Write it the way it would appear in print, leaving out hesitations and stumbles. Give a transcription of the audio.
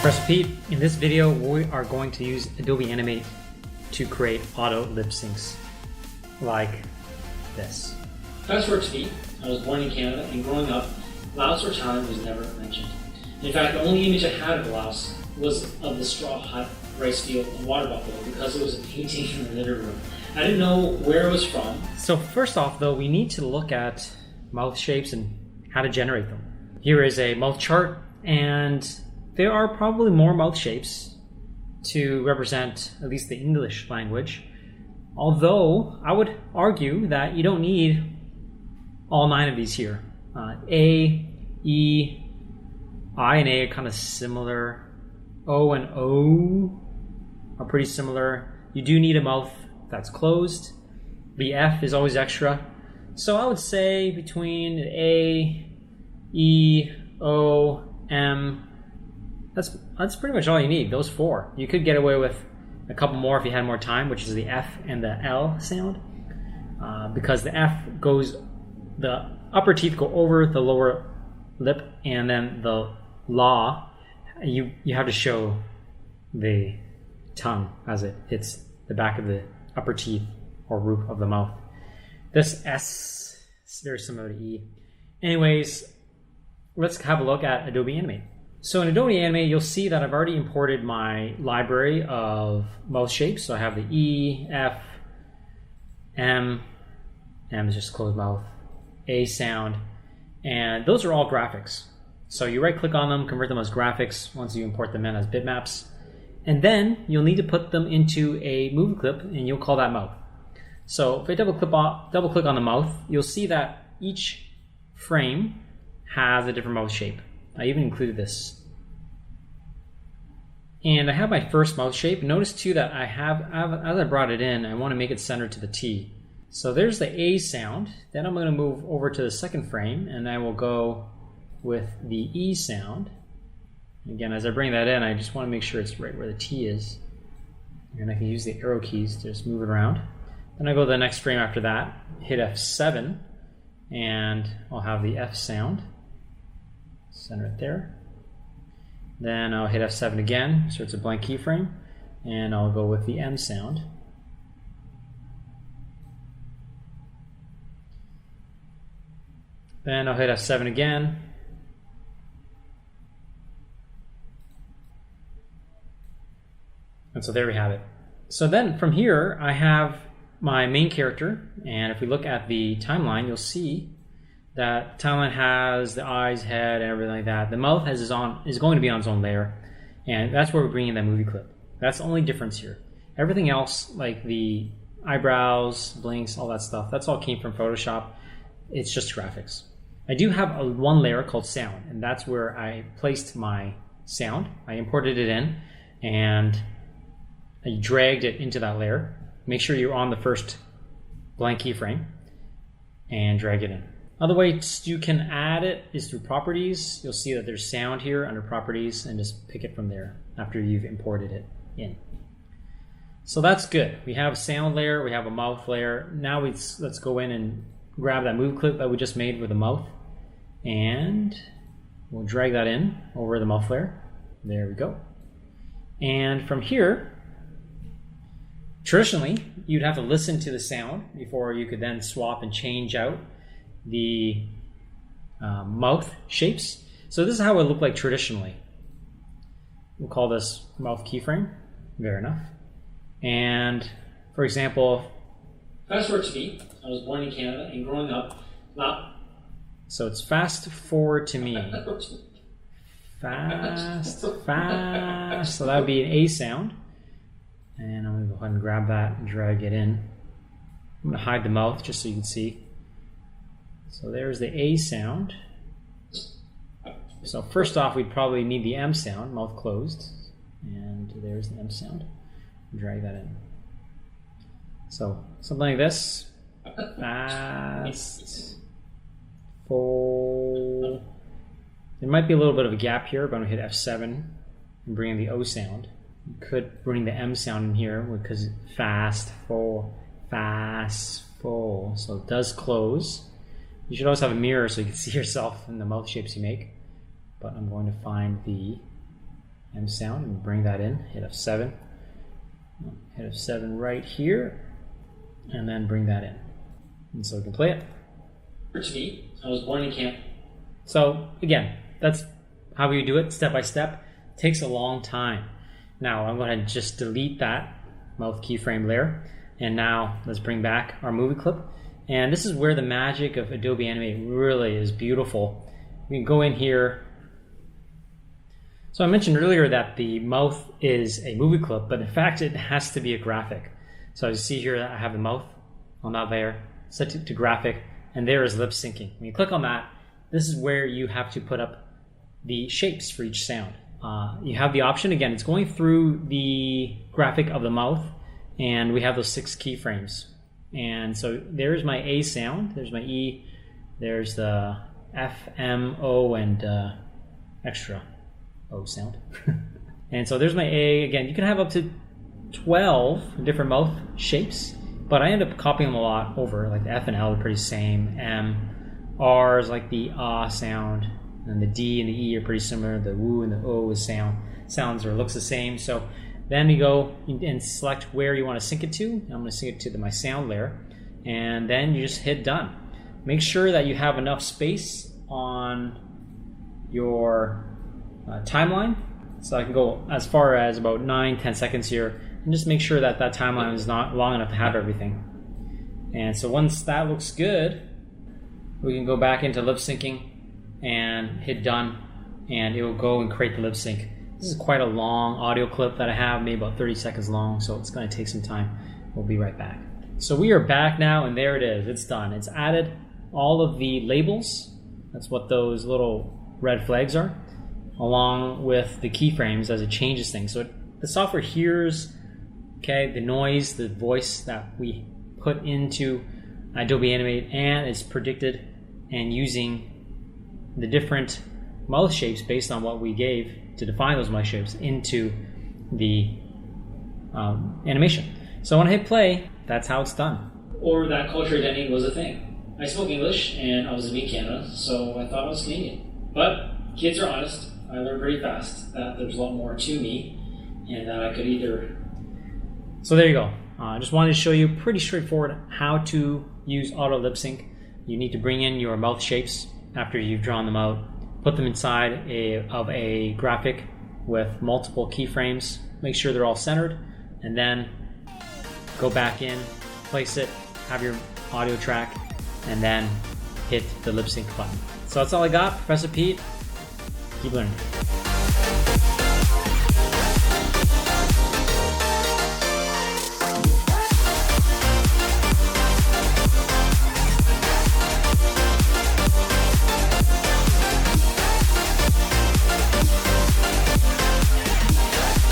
Press repeat. In this video, we are going to use Adobe Animate to create auto lip syncs like this. Fast forward to me. I was born in Canada, and growing up, blouse or tie was never mentioned. In fact, the only image I had of blouse was of the straw hut, rice field, and water buffalo because it was a painting in the living room. I didn't know where it was from. So first off, though, we need to look at mouth shapes and how to generate them. Here is a mouth chart, and there are probably more mouth shapes to represent at least the English language. Although, I would argue that you don't need all 9 of these here. A, E, I and A are kind of similar. O and O are pretty similar. You do need a mouth that's closed. The F is always extra. So I would say between A, E, O, M, that's pretty much all you need, those 4. You could get away with a couple more if you had more time, which is the F and the L sound. Because the F goes, the upper teeth go over the lower lip, and then the law, you have to show the tongue as it hits the back of the upper teeth or roof of the mouth. This S is very similar to E. Anyways, let's have a look at Adobe Animate. So in Adobe Animate, you'll see that I've already imported my library of mouth shapes. So I have the E, F, M is just closed mouth, A sound, and those are all graphics. So you right click on them, convert them as graphics once you import them in as bitmaps. And then you'll need to put them into a movie clip, and you'll call that mouth. So if I double click on the mouth, you'll see that each frame has a different mouth shape. I even included this. And I have my first mouth shape. Notice too that as I brought it in, I want to make it centered to the T. So there's the A sound. Then I'm going to move over to the second frame, and I will go with the E sound. Again, as I bring that in, I just want to make sure it's right where the T is. And I can use the arrow keys to just move it around. Then I go to the next frame after that, hit F7, and I'll have the F sound. Center it there. Then I'll hit F7 again, so it's a blank keyframe, and I'll go with the M sound. Then I'll hit F7 again. And so there we have it. So then from here, I have my main character, and if we look at the timeline, you'll see that timeline has the eyes, head, and everything like that. The mouth is going to be on its own layer, and that's where we're bringing that movie clip. That's the only difference here. Everything else, like the eyebrows, blinks, all that stuff, that's all came from Photoshop. It's just graphics. I do have one layer called sound, and that's where I placed my sound. I imported it in, and I dragged it into that layer. Make sure you're on the first blank keyframe, and drag it in. Other way you can add it is through properties. You'll see that there's sound here under properties, and just pick it from there after you've imported it in. So that's good. We have a sound layer, we have a mouth layer. Now let's go in and grab that movie clip that we just made with the mouth, and we'll drag that in over the mouth layer. There we go. And from here, traditionally, you'd have to listen to the sound before you could then swap and change out the mouth shapes. So this is how it looked like traditionally. We'll call this mouth keyframe. Fair enough. And for example, fast forward to me. I was born in Canada, and growing up, so it's fast forward to me. Fast. So that would be an A sound. And I'm going to go ahead and grab that and drag it in. I'm going to hide the mouth just so you can see. So there's the A sound. So first off, we'd probably need the M sound, mouth closed. And there's the M sound. Drag that in. So something like this. Fast. Full. There might be a little bit of a gap here, but I'm going to hit F7 and bring in the O sound. You could bring the M sound in here because fast, full, fast, full. So it does close. You should always have a mirror so you can see yourself in the mouth shapes you make. But I'm going to find the M sound, and bring that in. Hit F7. Hit F7 right here, and then bring that in. And so we can play it. To me, I was born in Canada. So again, that's how we do it, step by step. It takes a long time. Now I'm going to just delete that mouth keyframe layer, and now let's bring back our movie clip. And this is where the magic of Adobe Animate really is beautiful. We can go in here. So I mentioned earlier that the mouth is a movie clip, but in fact it has to be a graphic. So as you see here, I have the mouth on that layer, set it to graphic, and there is lip syncing. When you click on that, this is where you have to put up the shapes for each sound. You have the option, again, it's going through the graphic of the mouth, and we have those 6 keyframes. And so there's my A sound, there's my E, there's the F, M, O, and extra O sound. And so there's my A. Again, you can have up to 12 different mouth shapes, but I end up copying them a lot over. Like the F and L are pretty same. M, R is like the ah sound, and the D and the E are pretty similar. The woo and the O is sounds or looks the same. So then we go and select where you want to sync it to. I'm going to sync it to my sound layer, and then you just hit done. Make sure that you have enough space on your timeline, so I can go as far as about 9-10 seconds here, and just make sure that that timeline is not long enough to have everything. And so once that looks good, we can go back into lip syncing and hit done, and it will go and create the lip sync. This is quite a long audio clip that I have, maybe about 30 seconds long, so it's going to take some time. We'll be right back. So we are back now, and there it is. It's done. It's added all of the labels. That's what those little red flags are, along with the keyframes as it changes things. So the software hears, okay, the noise, the voice that we put into Adobe Animate, and it's predicted and using the different mouth shapes based on what we gave to define those mouth shapes into the animation. So when I hit play, that's how it's done. Or that culture identity was a thing. I spoke English and I was in Canada, so I thought I was Canadian. But kids are honest. I learned pretty fast that there's a lot more to me, and that I could either... So there you go. I just wanted to show you pretty straightforward how to use auto lip sync. You need to bring in your mouth shapes after you've drawn them out, put them inside of a graphic with multiple keyframes, make sure they're all centered, and then go back in, place it, have your audio track, and then hit the lip sync button. So that's all I got. Professor Pete, keep learning.